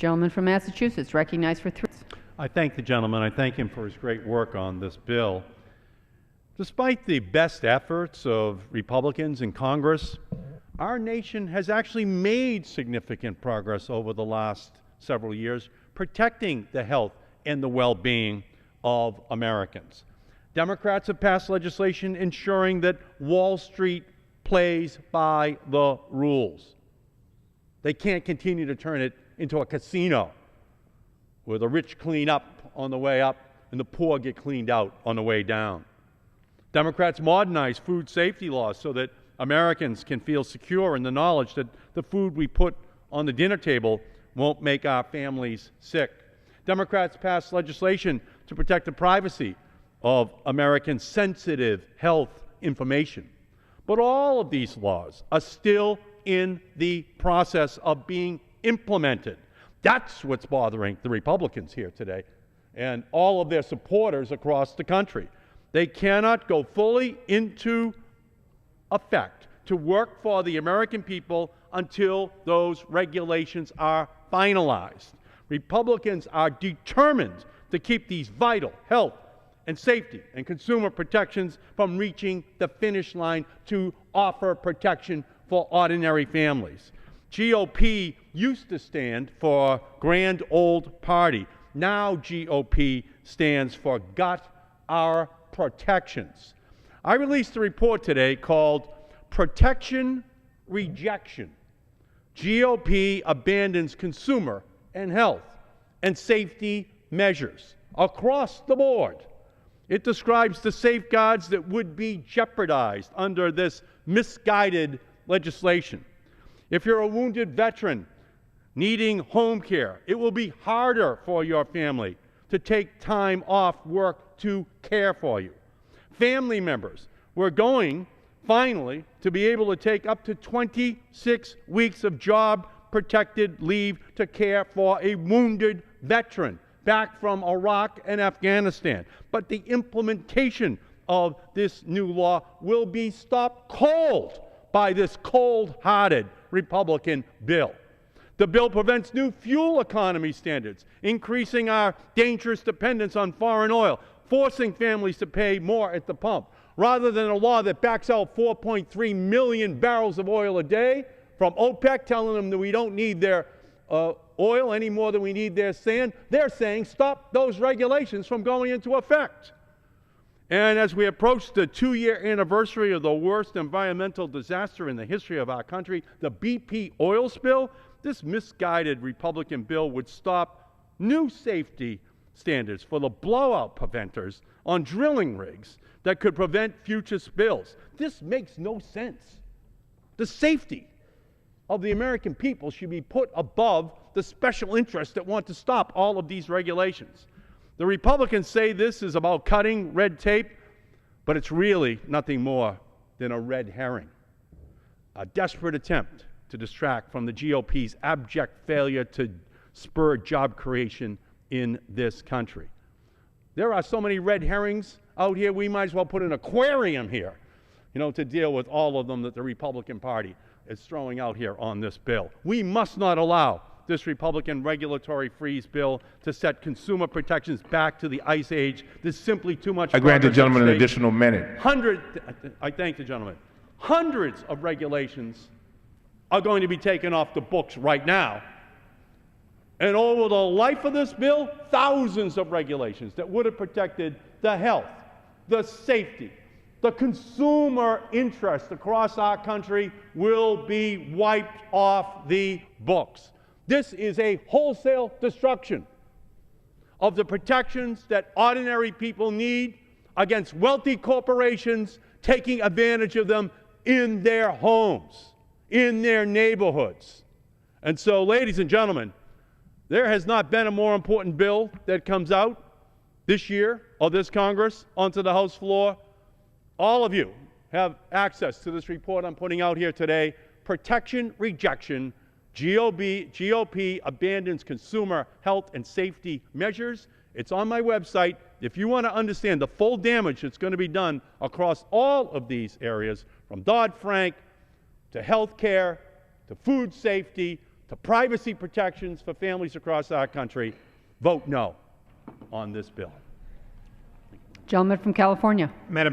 Gentleman from Massachusetts, recognized for 3 minutes. I thank the gentleman. I thank him for his great work on this bill. Despite the best efforts of Republicans in Congress, our nation has actually made significant progress over the last several years protecting the health and the well-being of Americans. Democrats have passed legislation ensuring that Wall Street plays by the rules. They can't continue to turn it into a casino where the rich clean up on the way up and the poor get cleaned out on the way down. Democrats modernize food safety laws so that Americans can feel secure in the knowledge that the food we put on the dinner table won't make our families sick. Democrats pass legislation to protect the privacy of Americans' sensitive health information. But all of these laws are still in the process of being implemented. That's what's bothering the Republicans here today and all of their supporters across the country. They cannot go fully into effect to work for the American people until those regulations are finalized. Republicans are determined to keep these vital health and safety and consumer protections from reaching the finish line to offer protection for ordinary families. GOP used to stand for Grand Old Party. Now GOP stands for Gut Our Protections. I released a report today called Protection Rejection. GOP abandons consumer and health and safety measures across the board. It describes the safeguards that would be jeopardized under this misguided legislation. If you're a wounded veteran needing home care, it will be harder for your family to take time off work to care for you. Family members, we're going finally to be able to take up to 26 weeks of job-protected leave to care for a wounded veteran back from Iraq and Afghanistan. But the implementation of this new law will be stopped cold by this cold-hearted Republican bill. The bill prevents new fuel economy standards, increasing our dangerous dependence on foreign oil, forcing families to pay more at the pump, rather than a law that backs out 4.3 million barrels of oil a day from OPEC, telling them that we don't need their oil any more than we need their sand. They're saying stop those regulations from going into effect. And as we approach the 2-year anniversary of the worst environmental disaster in the history of our country, the BP oil spill, this misguided Republican bill would stop new safety standards for the blowout preventers on drilling rigs that could prevent future spills. This makes no sense. The safety of the American people should be put above the special interests that want to stop all of these regulations. The Republicans say this is about cutting red tape, but it's really nothing more than a red herring, a desperate attempt to distract from the GOP's abject failure to spur job creation in this country. There are so many red herrings out here, we might as well put an aquarium here, to deal with all of them that the Republican Party is throwing out here on this bill. We must not allow this Republican regulatory freeze bill to set consumer protections back to the ice age. There's simply too much. I grant the gentleman an additional minute. I thank the gentleman. Hundreds of regulations are going to be taken off the books right now. And over the life of this bill, thousands of regulations that would have protected the health, the safety, the consumer interest across our country will be wiped off the books. This is a wholesale destruction of the protections that ordinary people need against wealthy corporations taking advantage of them in their homes, in their neighborhoods. And so, ladies and gentlemen, there has not been a more important bill that comes out this year or this Congress onto the House floor. All of you have access to this report I'm putting out here today. Protection Rejection. GOP abandons consumer health and safety measures. It's on my website. If you want to understand the full damage that's going to be done across all of these areas, from Dodd-Frank to health care to food safety to privacy protections for families across our country, vote no on this bill. Gentleman from California. Madam